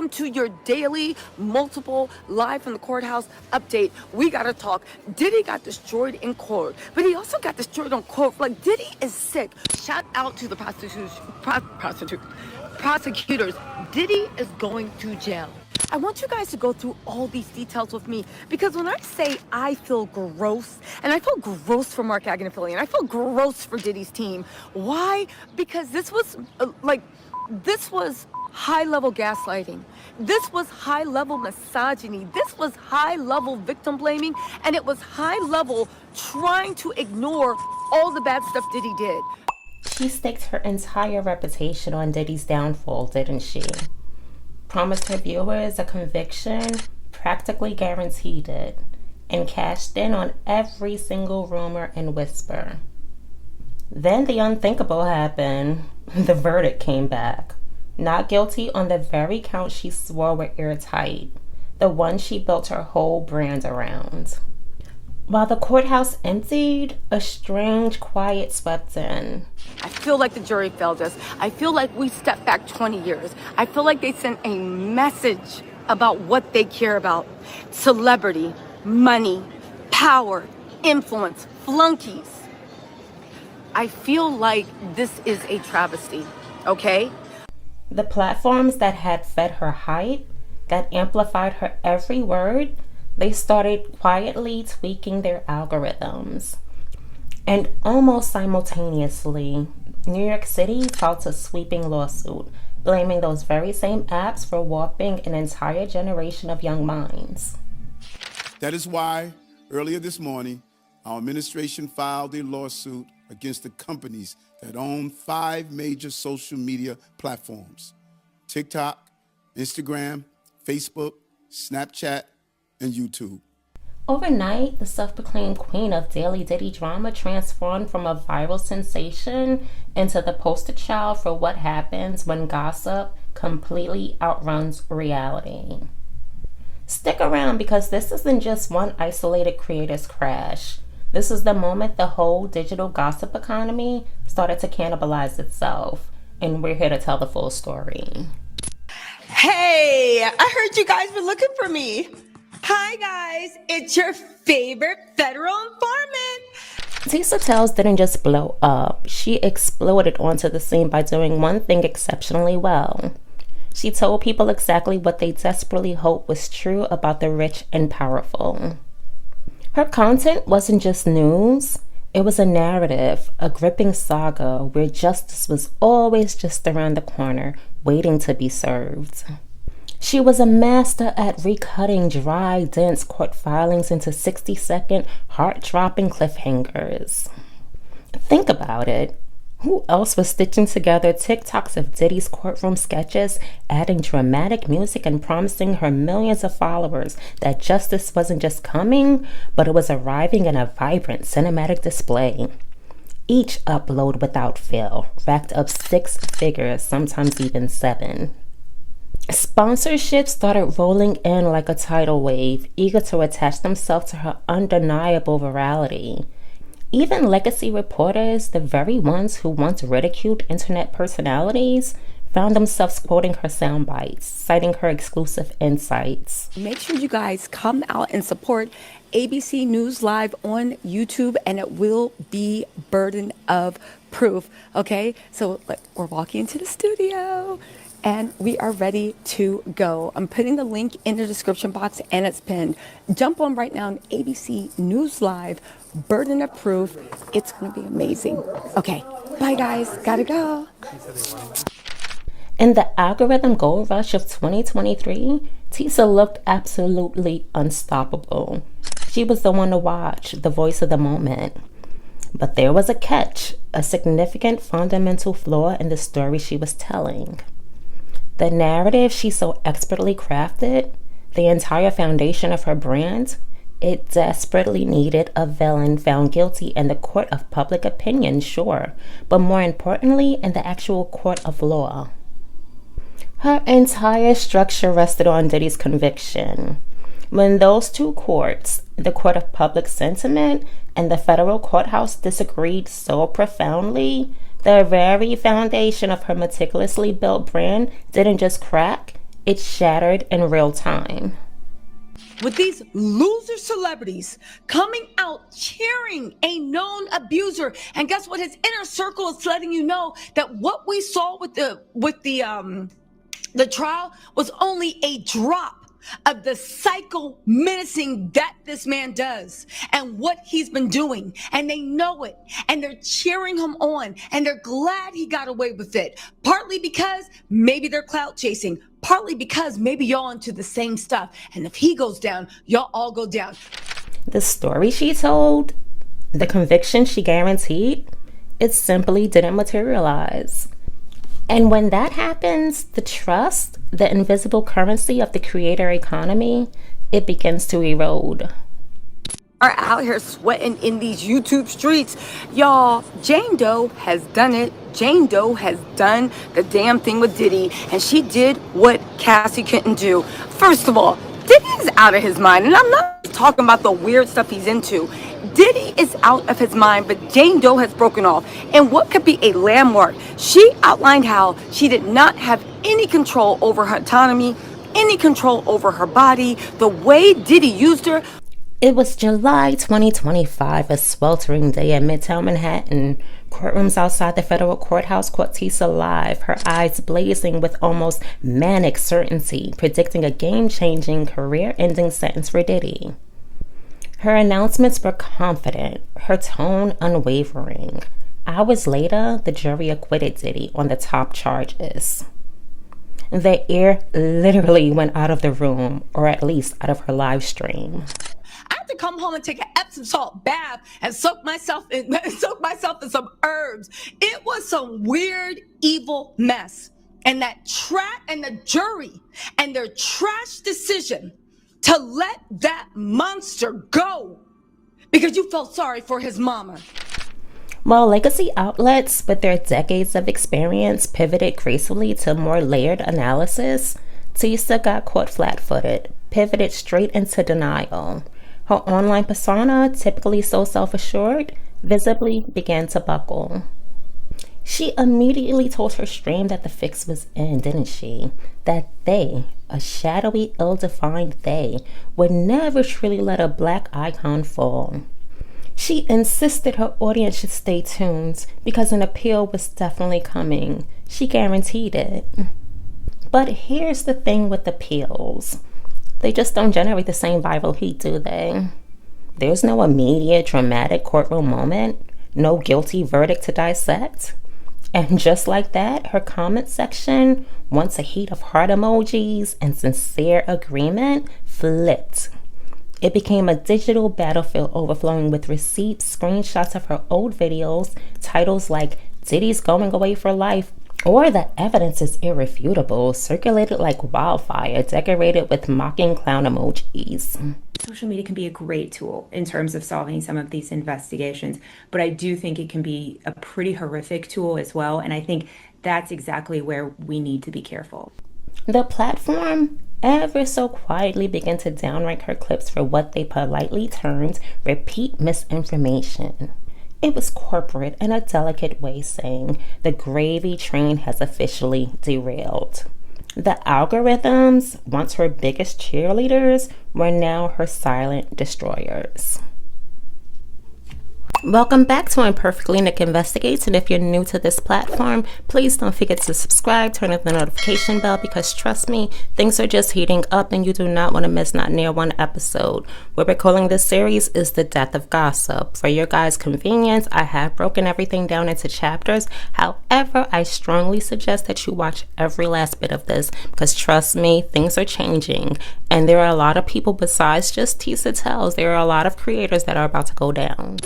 welcome to your daily, multiple, live from the courthouse update. We gotta talk. Diddy got destroyed in court, but he also got destroyed on court. Like, Diddy is sick. Shout out to the prosecutors. Diddy is going to jail. I want you guys to go through all these details with me, because when I say I feel gross, and I feel gross for Mark Agnifilo, and I feel gross for Diddy's team. Why? Because this was high-level gaslighting. This was high-level misogyny. This was high-level victim blaming, and it was high-level trying to ignore all the bad stuff Diddy did. She staked her entire reputation on Diddy's downfall, didn't she? Promised her viewers a conviction, practically guaranteed it, and cashed in on every single rumor and whisper. Then the unthinkable happened. The verdict came back. Not guilty on the very count she swore were airtight, the one she built her whole brand around. While the courthouse emptied, a strange quiet swept in. I feel like the jury failed us. I feel like we stepped back 20 years. I feel like they sent a message about what they care about. Celebrity, money, power, influence, flunkies. I feel like this is a travesty, okay? The platforms that had fed her hype, that amplified her every word, they started quietly tweaking their algorithms. And almost simultaneously, New York City filed a sweeping lawsuit, blaming those very same apps for warping an entire generation of young minds. That is why, earlier this morning, our administration filed a lawsuit against the companies that own 5 major social media platforms: TikTok, Instagram, Facebook, Snapchat, and YouTube. Overnight, the self-proclaimed queen of daily Diddy drama transformed from a viral sensation into the poster child for what happens when gossip completely outruns reality. Stick around, because this isn't just one isolated creator's crash. This is the moment the whole digital gossip economy started to cannibalize itself, and we're here to tell the full story. Hey, I heard you guys were looking for me. Hi guys, it's your favorite federal informant. Tisa Tells didn't just blow up, she exploded onto the scene by doing one thing exceptionally well. She told people exactly what they desperately hoped was true about the rich and powerful. Her content wasn't just news, it was a narrative, a gripping saga where justice was always just around the corner, waiting to be served. She was a master at recutting dry, dense court filings into 60-second, heart-dropping cliffhangers. Think about it. Who else was stitching together TikToks of Diddy's courtroom sketches, adding dramatic music and promising her millions of followers that justice wasn't just coming, but it was arriving in a vibrant cinematic display? Each upload without fail racked up 6 figures, sometimes even 7. Sponsorships started rolling in like a tidal wave, eager to attach themselves to her undeniable virality. Even legacy reporters, the very ones who once ridiculed internet personalities, found themselves quoting her sound bites, citing her exclusive insights. Make sure you guys come out and support ABC News Live on YouTube, and it will be burden of proof, okay? So we're walking into the studio, and we are ready to go. I'm putting the link in the description box, and it's pinned. Jump on right now on ABC News Live, burden of proof. It's gonna be amazing. Okay, bye guys, gotta go. In the algorithm gold rush of 2023, Tisa looked absolutely unstoppable. She was the one to watch, the voice of the moment. But there was a catch, a significant fundamental flaw in the story she was telling. The narrative she so expertly crafted, the entire foundation of her brand, it desperately needed a villain found guilty in the court of public opinion, sure, but more importantly, in the actual court of law. Her entire structure rested on Diddy's conviction. When those two courts, the court of public sentiment and the federal courthouse, disagreed so profoundly, the very foundation of her meticulously built brand didn't just crack, It shattered in real time. With these loser celebrities coming out cheering a known abuser, and guess what? His inner circle is letting you know that what we saw with the trial was only a drop of the psycho menacing that this man does and what he's been doing. And they know it. And they're cheering him on. And they're glad he got away with it. Partly because maybe they're clout chasing. Partly because maybe y'all into the same stuff. And if he goes down, y'all all go down. The story she told, the conviction she guaranteed, it simply didn't materialize. And when that happens, the trust, the invisible currency of the creator economy, it begins to erode. Are out here sweating in these YouTube streets. Y'all, Jane Doe has done it. Jane Doe has done the damn thing with Diddy, and she did what Cassie couldn't do. First of all, Diddy is out of his mind, and I'm not talking about the weird stuff he's into. Diddy is out of his mind, but Jane Doe has broken off. And what could be a landmark? She outlined how she did not have any control over her autonomy, any control over her body, the way Diddy used her. It was July 2025, a sweltering day in Midtown Manhattan. Courtrooms outside the federal courthouse caught Tisa live, her eyes blazing with almost manic certainty, predicting a game-changing, career-ending sentence for Diddy. Her announcements were confident, her tone unwavering. Hours later, the jury acquitted Diddy on the top charges. The air literally went out of the room, or at least out of her live stream. I have to come home and take an Epsom salt bath and soak myself in some herbs. It was some weird, evil mess. And and the jury and their trash decision to let that monster go because you felt sorry for his mama. While legacy outlets with their decades of experience pivoted gracefully to more layered analysis, Tisa got caught flat-footed, pivoted straight into denial. Her online persona, typically so self-assured, visibly began to buckle. She immediately told her stream that the fix was in, didn't she? That they, a shadowy, ill-defined they, would never truly let a black icon fall. She insisted her audience should stay tuned because an appeal was definitely coming. She guaranteed it. But here's the thing with appeals. They just don't generate the same viral heat, do they? There's no immediate dramatic courtroom moment, no guilty verdict to dissect. And just like that, her comment section, once a heat of heart emojis and sincere agreement, flipped. It became a digital battlefield overflowing with receipts, screenshots of her old videos, titles like Diddy's going away for life, or the evidence is irrefutable, circulated like wildfire, decorated with mocking clown emojis. Social media can be a great tool in terms of solving some of these investigations, but I do think it can be a pretty horrific tool as well, and I think that's exactly where we need to be careful. The platform ever so quietly began to downrank her clips for what they politely termed repeat misinformation. It was corporate in a delicate way, saying the gravy train has officially derailed. The algorithms, once her biggest cheerleaders, were now her silent destroyers. Welcome back to Imperfectly Nick Investigates, and if you're new to this platform, please don't forget to subscribe, turn on the notification bell, because trust me, things are just heating up and you do not want to miss not near one episode. What we're calling this series is The Death of Gossip. For your guys' convenience, I have broken everything down into chapters. However, I strongly suggest that you watch every last bit of this, because trust me, things are changing, and there are a lot of people besides just Tisa Tells. There are a lot of creators that are about to go down.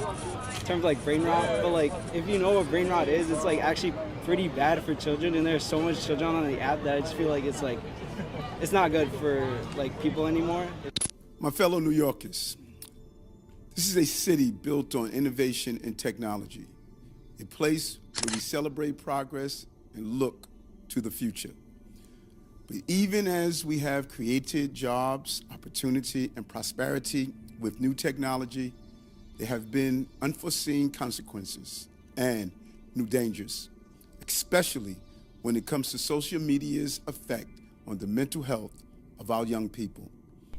In terms of like brain rot, but like if you know what brain rot is, it's like actually pretty bad for children, and there's so much children on the app that I just feel like it's not good for like people anymore. My fellow New Yorkers, this is a city built on innovation and technology, a place where we celebrate progress and look to the future. But even as we have created jobs, opportunity, and prosperity with new technology, there have been unforeseen consequences and new dangers, especially when it comes to social media's effect on the mental health of our young people.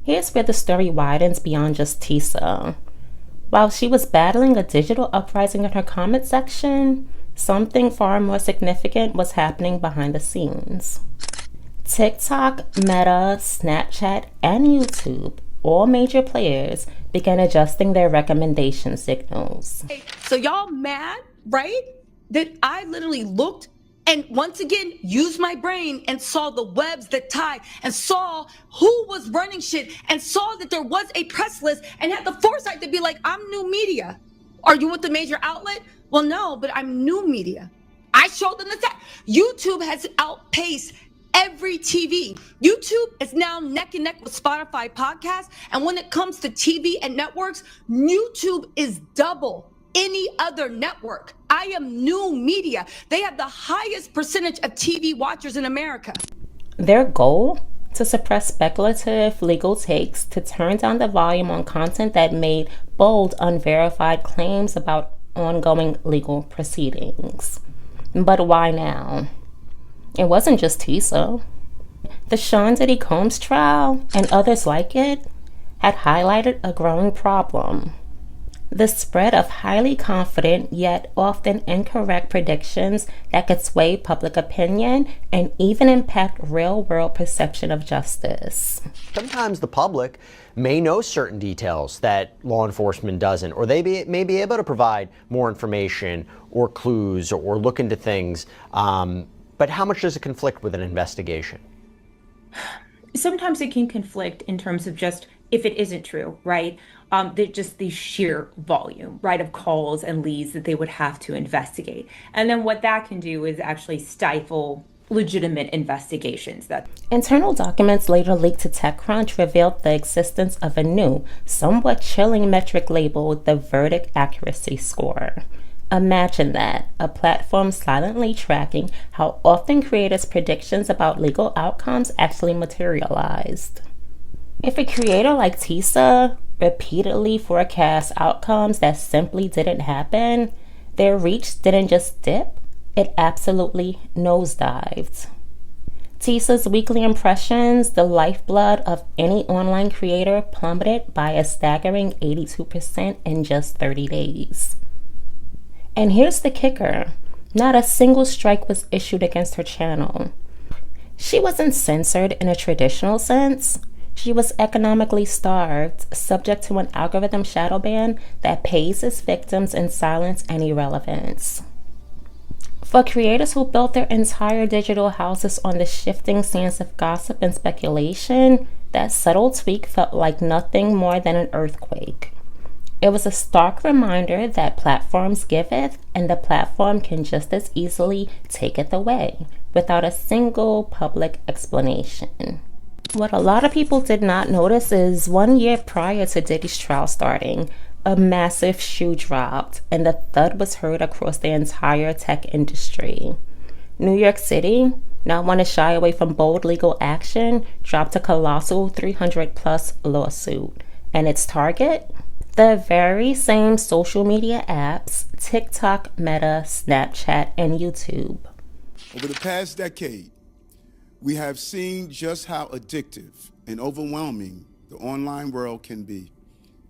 Here's where the story widens beyond just Tisa. While she was battling a digital uprising in her comment section, something far more significant was happening behind the scenes. TikTok, Meta, Snapchat, and YouTube, all major players, began adjusting their recommendation signals. So y'all mad, right? That I literally looked and once again used my brain and saw the webs that tie and saw who was running shit and saw that there was a press list and had the foresight to be like, I'm new media. Are you with the major outlet? Well, no, but I'm new media. I showed them the fact. YouTube has outpaced every TV. YouTube is now neck and neck with Spotify podcasts. And when it comes to TV and networks, YouTube is double any other network. I am new media. They have the highest percentage of TV watchers in America. Their goal? To suppress speculative legal takes, to turn down the volume on content that made bold, unverified claims about ongoing legal proceedings. But why now? It wasn't just Tisa. The Sean Diddy Combs trial, and others like it, had highlighted a growing problem. The spread of highly confident yet often incorrect predictions that could sway public opinion and even impact real-world perception of justice. Sometimes the public may know certain details that law enforcement doesn't, or they may be able to provide more information or clues or look into things. But how much does it conflict with an investigation? Sometimes it can conflict in terms of just if it isn't true, right? Just the sheer volume, right, of calls and leads that they would have to investigate. And then what that can do is actually stifle legitimate investigations. Internal documents later leaked to TechCrunch revealed the existence of a new, somewhat chilling metric labeled the Verdict Accuracy Score. Imagine that, a platform silently tracking how often creators' predictions about legal outcomes actually materialized. If a creator like Tisa repeatedly forecast outcomes that simply didn't happen, their reach didn't just dip, it absolutely nosedived. Tisa's weekly impressions, the lifeblood of any online creator, plummeted by a staggering 82% in just 30 days. And here's the kicker, not a single strike was issued against her channel. She wasn't censored in a traditional sense. She was economically starved, subject to an algorithm shadow ban that pays its victims in silence and irrelevance. For creators who built their entire digital houses on the shifting sands of gossip and speculation, that subtle tweak felt like nothing more than an earthquake. It was a stark reminder that platforms giveth, and the platform can just as easily taketh away, without a single public explanation. What a lot of people did not notice is 1 year prior to Diddy's trial starting, a massive shoe dropped and the thud was heard across the entire tech industry. New York City, not one to shy away from bold legal action, dropped a colossal 300+ lawsuit. And its target? The very same social media apps, TikTok, Meta, Snapchat, and YouTube. Over the past decade, we have seen just how addictive and overwhelming the online world can be,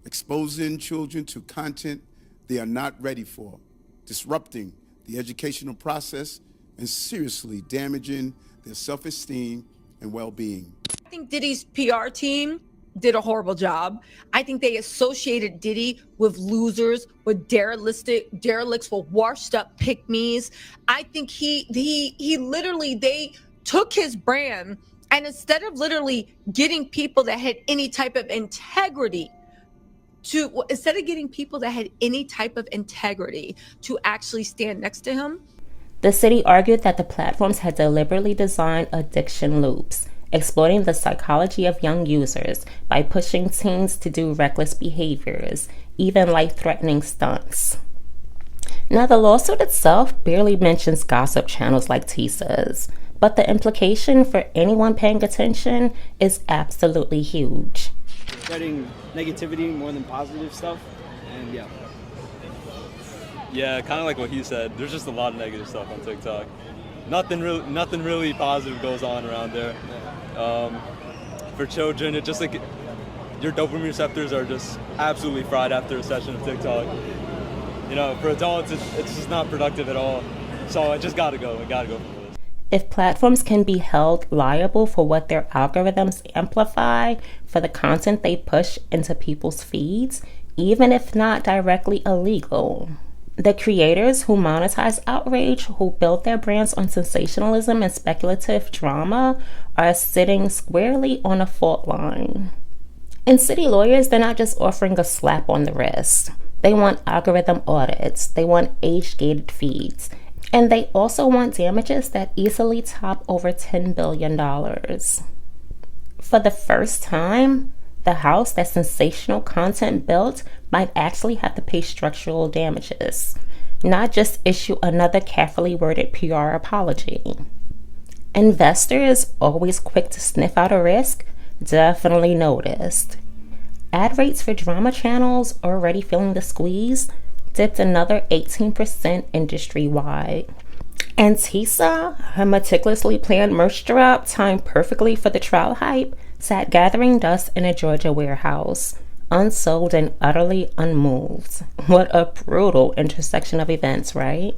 exposing children to content they are not ready for, disrupting the educational process, and seriously damaging their self-esteem and well-being. I think Diddy's PR team did a horrible job. I think they associated Diddy with losers, with derelicts, with washed up pick-me's. I think they took his brand, and instead of literally getting people that had any type of integrity to actually stand next to him. The city argued that the platforms had deliberately designed addiction loops, exploiting the psychology of young users by pushing teens to do reckless behaviors, even life-threatening stunts. Now, the lawsuit itself barely mentions gossip channels like Tisa's, but the implication for anyone paying attention is absolutely huge. Spreading negativity more than positive stuff, and Yeah, kind of like what he said. There's just a lot of negative stuff on TikTok. nothing really positive goes on around there. For children, it just like your dopamine receptors are just absolutely fried after a session of TikTok. You know, for adults, it's just not productive at all. So I just gotta go. I gotta go. If platforms can be held liable for what their algorithms amplify for the content they push into people's feeds, even if not directly illegal, the creators who monetize outrage, who build their brands on sensationalism and speculative drama, are sitting squarely on a fault line. And city lawyers, they're not just offering a slap on the wrist. They want algorithm audits. They want age-gated feeds. And they also want damages that easily top over $10 billion. For the first time, the house that sensational content built might actually have to pay structural damages, not just issue another carefully worded PR apology. Investors, always quick to sniff out a risk, definitely noticed. Ad rates for drama channels, already feeling the squeeze, dipped another 18% industry-wide. And Tisa, her meticulously planned merch drop timed perfectly for the trial hype, sat gathering dust in a Georgia warehouse, unsold and utterly unmoved. What a brutal intersection of events, right?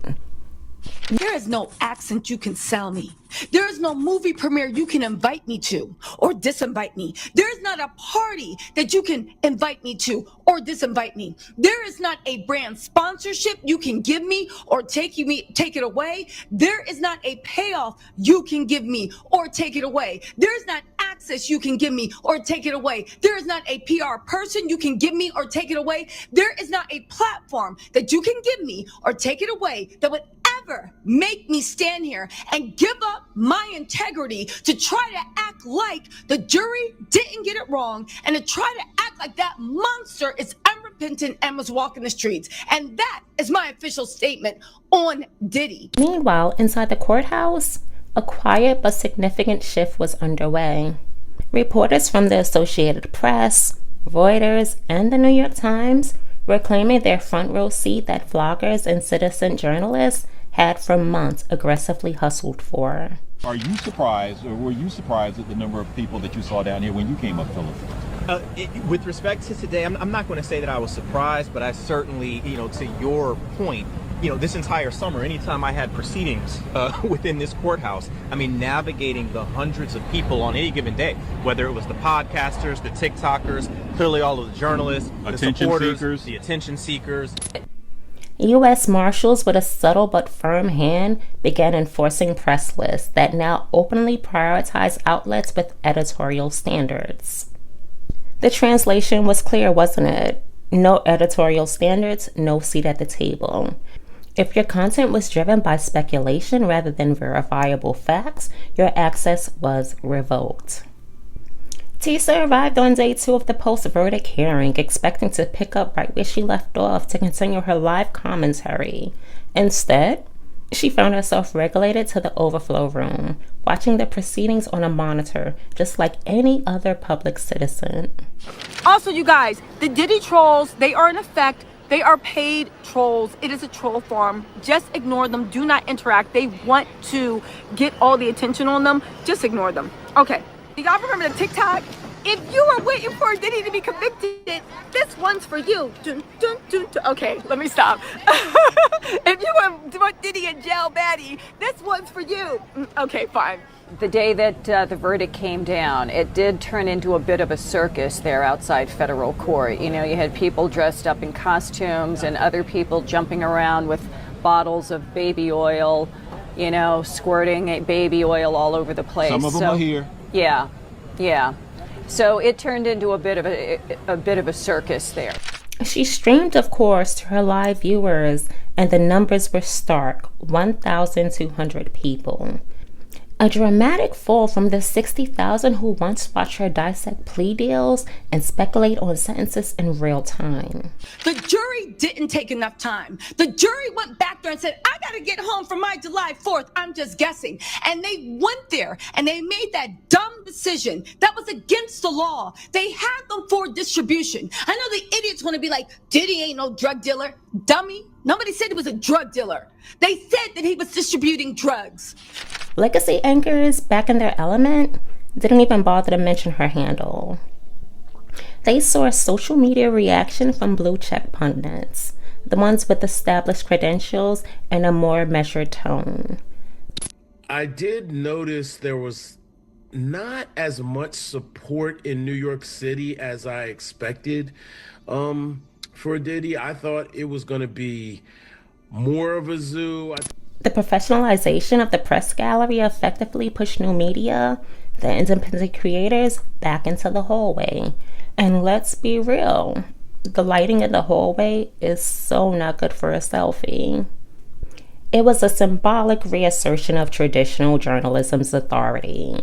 There is no accent you can sell me. There is no movie premiere you can invite me to or disinvite me. There is not a party that you can invite me to or disinvite me. There is not a brand sponsorship you can give me or take it away. There is not a payoff you can give me or take it away. There is not access you can give me or take it away. There is not a PR person you can give me or take it away. There is not a platform that you can give me or take it away that would ever make me stand here and give up my integrity to try to act like the jury didn't get it wrong and to try to act like that monster is unrepentant and was walking the streets. And that is my official statement on Diddy. Meanwhile, inside the courthouse, a quiet but significant shift was underway. Reporters from the Associated Press, Reuters, and the New York Times were claiming their front row seat that vloggers and citizen journalists had for months aggressively hustled for. Are you surprised, or were you surprised at the number of people that you saw down here when you came up, Philip? With respect to today, I'm not going to say that I was surprised, but I certainly, to your point, this entire summer, anytime I had proceedings within this courthouse, navigating the hundreds of people on any given day, whether it was the podcasters, the TikTokers, clearly all of the journalists, the supporters, the attention seekers. U.S. Marshals, with a subtle but firm hand, began enforcing press lists that now openly prioritize outlets with editorial standards. The translation was clear, wasn't it? No editorial standards, no seat at the table. If your content was driven by speculation rather than verifiable facts, your access was revoked. Tisa arrived on day 2 of the post-verdict hearing, expecting to pick up right where she left off to continue her live commentary. Instead, she found herself relegated to the overflow room, watching the proceedings on a monitor, just like any other public citizen. Also, you guys, the Diddy trolls, they are in effect. They are paid trolls. It is a troll farm. Just ignore them. Do not interact. They want to get all the attention on them. Just ignore them. Okay. Y'all remember the TikTok? If you are waiting for Diddy to be convicted, this one's for you. Dun, dun, dun, dun. Okay, let me stop. If you want Diddy in jail baddie, this one's for you. Okay, fine. The day that the verdict came down, it did turn into a bit of a circus there outside federal court. You had people dressed up in costumes and other people jumping around with bottles of baby oil, squirting baby oil all over the place. Some of them are here. Yeah. So it turned into a bit of a circus there. She streamed, of course, to her live viewers, and the numbers were stark: 1,200 people. A dramatic fall from the 60,000 who once watched her dissect plea deals and speculate on sentences in real time. The jury didn't take enough time. The jury went back there and said, I got to get home for my July 4th. I'm just guessing. And they went there and they made that dumb decision that was against the law. They had them for distribution. I know the idiots want to be like, Diddy ain't no drug dealer. Dummy. Nobody said he was a drug dealer. They said that he was distributing drugs. Legacy anchors, back in their element, didn't even bother to mention her handle. They saw a social media reaction from blue check pundits, the ones with established credentials and a more measured tone. I did notice there was not as much support in New York City as I expected for Diddy. I thought it was going to be more of a zoo. The professionalization of the press gallery effectively pushed new media, the independent creators, back into the hallway. And let's be real, the lighting in the hallway is so not good for a selfie. It was a symbolic reassertion of traditional journalism's authority.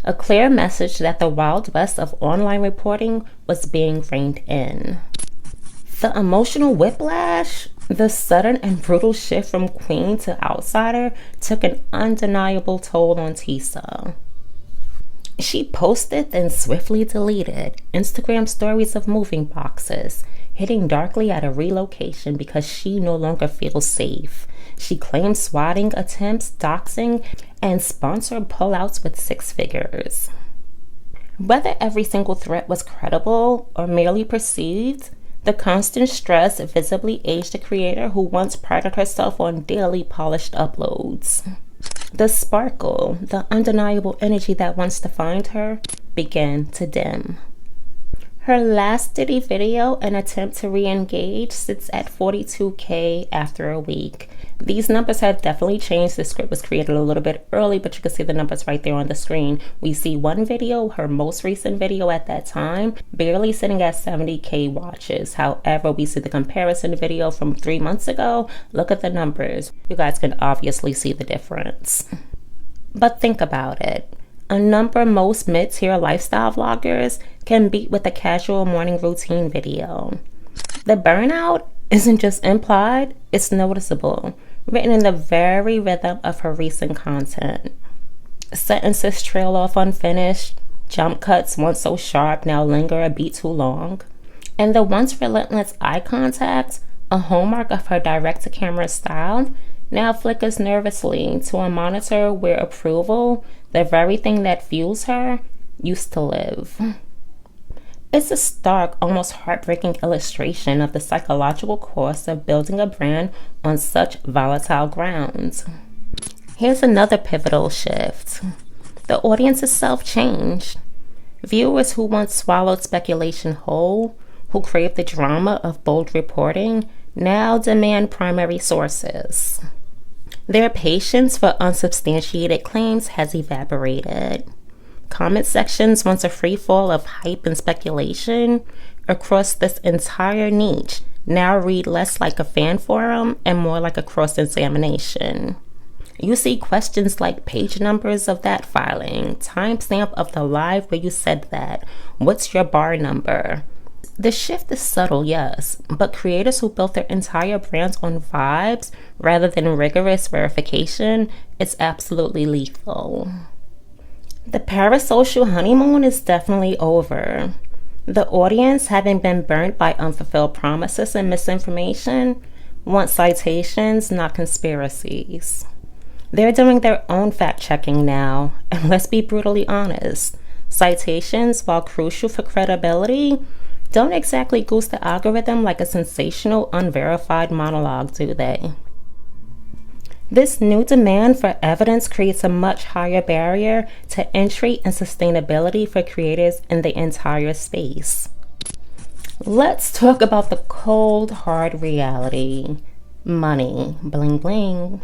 A clear message that the Wild West of online reporting was being reined in. The emotional whiplash, the sudden and brutal shift from queen to outsider, took an undeniable toll on Tisa. She posted, then swiftly deleted Instagram stories of moving boxes, hitting darkly at a relocation because she no longer feels safe. She claimed swatting attempts, doxing, and sponsored pullouts with 6 figures. Whether every single threat was credible or merely perceived, the constant stress visibly aged the creator who once prided herself on daily polished uploads. The sparkle, the undeniable energy that once defined her, began to dim. Her last Diddy video, an attempt to re-engage, sits at 42K after a week. These numbers have definitely changed. The script was created a little bit early, but you can see the numbers right there on the screen. We see one video, her most recent video at that time, barely sitting at 70K watches. However, we see the comparison video from 3 months ago. Look at the numbers. You guys can obviously see the difference. But think about it. A number most mid-tier lifestyle vloggers can beat with a casual morning routine video. The burnout isn't just implied, it's noticeable, written in the very rhythm of her recent content. Sentences trail off unfinished, jump cuts once so sharp now linger a beat too long, and the once relentless eye contact, a hallmark of her direct-to-camera style, now flickers nervously to a monitor where approval, the very thing that fuels her, used to live. It's a stark, almost heartbreaking illustration of the psychological cost of building a brand on such volatile grounds. Here's another pivotal shift. The audience itself changed. Viewers who once swallowed speculation whole, who craved the drama of bold reporting, now demand primary sources. Their patience for unsubstantiated claims has evaporated. Comment sections, once a free fall of hype and speculation, across this entire niche now read less like a fan forum and more like a cross-examination. You see questions like page numbers of that filing, timestamp of the live where you said that, what's your bar number? The shift is subtle, yes, but creators who built their entire brands on vibes rather than rigorous verification is absolutely lethal. The parasocial honeymoon is definitely over. The audience, having been burnt by unfulfilled promises and misinformation, wants citations, not conspiracies. They're doing their own fact-checking now, and let's be brutally honest. Citations, while crucial for credibility, don't exactly goose the algorithm like a sensational, unverified monologue, do they? This new demand for evidence creates a much higher barrier to entry and sustainability for creators in the entire space. Let's talk about the cold, hard reality. Money. Bling bling.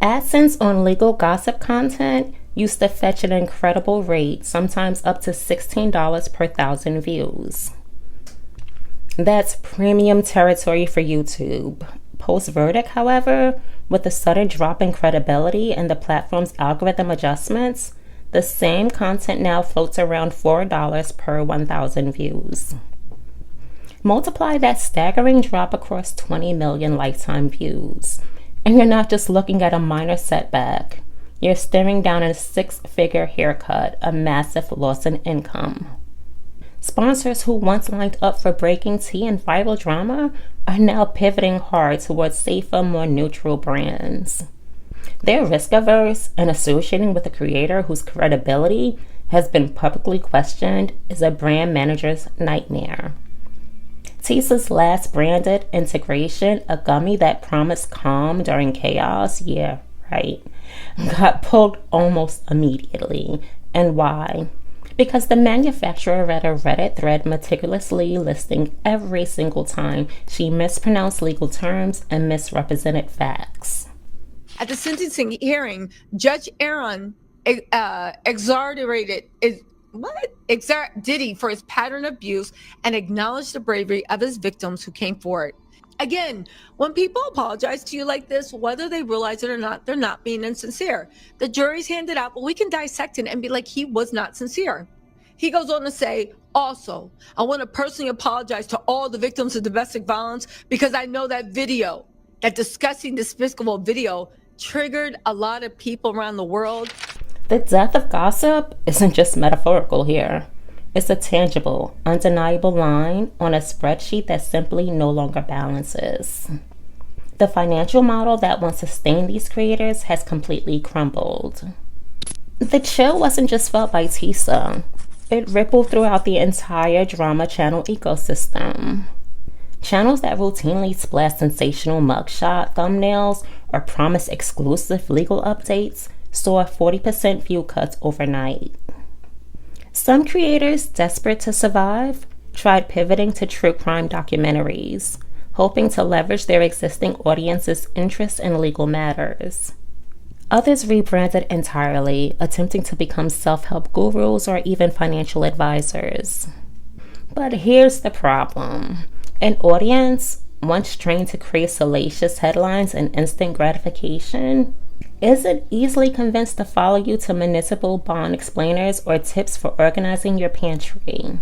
AdSense on legal gossip content used to fetch an incredible rate, sometimes up to $16 per 1,000 views. That's premium territory for YouTube. Post-verdict, however, with the sudden drop in credibility and the platform's algorithm adjustments, the same content now floats around $4 per 1,000 views. Multiply that staggering drop across 20 million lifetime views, and you're not just looking at a minor setback. You're staring down a 6-figure haircut, a massive loss in income. Sponsors who once lined up for breaking tea and viral drama are now pivoting hard towards safer, more neutral brands. They're risk averse, and associating with a creator whose credibility has been publicly questioned is a brand manager's nightmare. Tisa's last branded integration, a gummy that promised calm during chaos, yeah, right, got pulled almost immediately. And why? Because the manufacturer read a Reddit thread meticulously listing every single time she mispronounced legal terms and misrepresented facts. At the sentencing hearing, Judge Aaron exonerated Diddy for his pattern of abuse and acknowledged the bravery of his victims who came forward. Again, when people apologize to you like this, whether they realize it or not, they're not being insincere. The jury's handed out, but we can dissect it and be like, he was not sincere. He goes on to say, also, I want to personally apologize to all the victims of domestic violence because I know that video, that disgusting, despicable video, triggered a lot of people around the world. The death of gossip isn't just metaphorical here. It's a tangible, undeniable line on a spreadsheet that simply no longer balances. The financial model that once sustained these creators has completely crumbled. The chill wasn't just felt by Tisa. It rippled throughout the entire drama channel ecosystem. Channels that routinely splash sensational mugshot thumbnails or promise exclusive legal updates saw 40% view cuts overnight. Some creators, desperate to survive, tried pivoting to true crime documentaries, hoping to leverage their existing audience's interest in legal matters. Others rebranded entirely, attempting to become self-help gurus or even financial advisors. But here's the problem. An audience, once trained to crave salacious headlines and instant gratification, isn't easily convinced to follow you to municipal bond explainers or tips for organizing your pantry.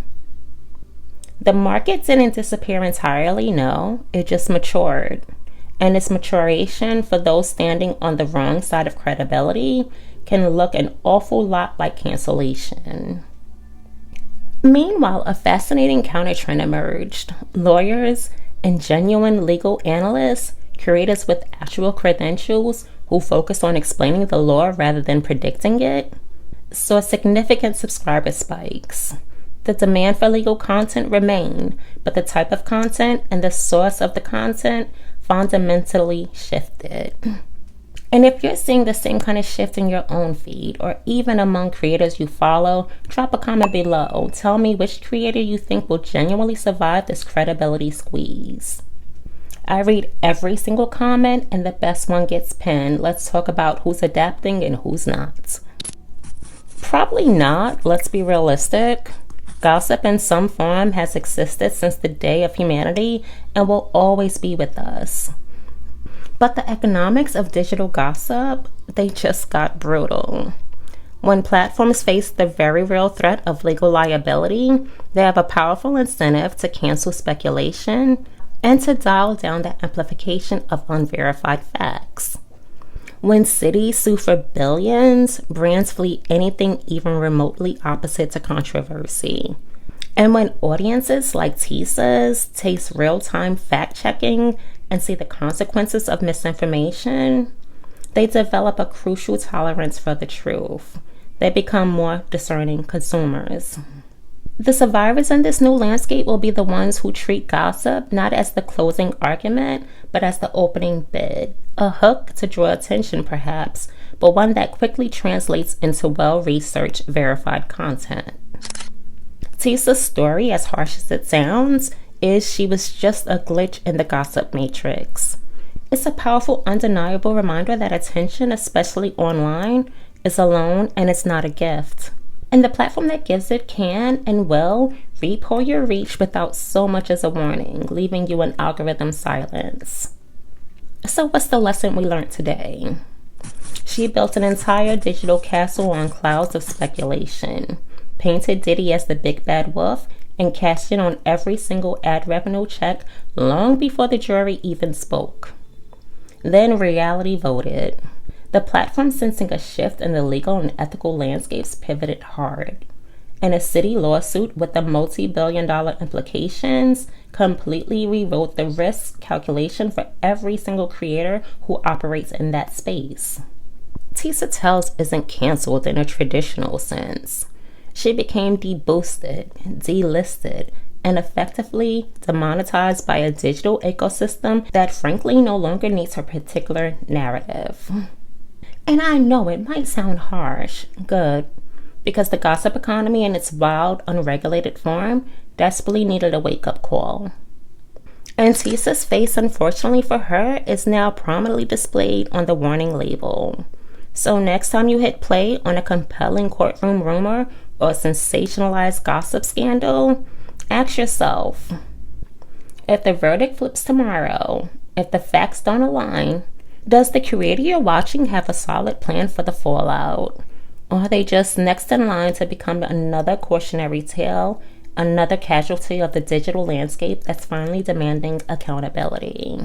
The market didn't disappear entirely, no, it just matured. And its maturation for those standing on the wrong side of credibility can look an awful lot like cancellation. Meanwhile, a fascinating countertrend emerged. Lawyers and genuine legal analysts, creators with actual credentials who focus on explaining the law rather than predicting it, saw significant subscriber spikes. The demand for legal content remained, but the type of content and the source of the content fundamentally shifted. And if you're seeing the same kind of shift in your own feed or even among creators you follow, drop a comment below. Tell me which creator you think will genuinely survive this credibility squeeze. I read every single comment and the best one gets pinned. Let's talk about who's adapting and who's not. Probably not, let's be realistic. Gossip in some form has existed since the day of humanity and will always be with us. But the economics of digital gossip, they just got brutal. When platforms face the very real threat of legal liability, they have a powerful incentive to cancel speculation and to dial down the amplification of unverified facts. When cities sue for billions, brands flee anything even remotely opposite to controversy. And when audiences like Tisa's taste real-time fact-checking and see the consequences of misinformation, they develop a crucial tolerance for the truth. They become more discerning consumers. The survivors in this new landscape will be the ones who treat gossip not as the closing argument, but as the opening bid. A hook to draw attention, perhaps, but one that quickly translates into well-researched, verified content. Tisa's story, as harsh as it sounds, is she was just a glitch in the gossip matrix. It's a powerful, undeniable reminder that attention, especially online, is a loan and it's not a gift. And the platform that gives it can and will repo your reach without so much as a warning, leaving you in algorithm silence. So what's the lesson we learned today? She built an entire digital castle on clouds of speculation, painted Diddy as the big bad wolf, and cashed in on every single ad revenue check long before the jury even spoke. Then reality voted. The platform, sensing a shift in the legal and ethical landscapes, pivoted hard. and a city lawsuit with the multi-billion-dollar implications completely rewrote the risk calculation for every single creator who operates in that space. Tisa Tells isn't canceled in a traditional sense. She became deboosted, delisted, and effectively demonetized by a digital ecosystem that frankly no longer needs her particular narrative. And I know it might sound harsh, good, because the gossip economy in its wild, unregulated form desperately needed a wake-up call. And Tisa's face, unfortunately for her, is now prominently displayed on the warning label. So next time you hit play on a compelling courtroom rumor or a sensationalized gossip scandal, ask yourself, if the verdict flips tomorrow, if the facts don't align, does the creator you're watching have a solid plan for the fallout? Or are they just next in line to become another cautionary tale, another casualty of the digital landscape that's finally demanding accountability?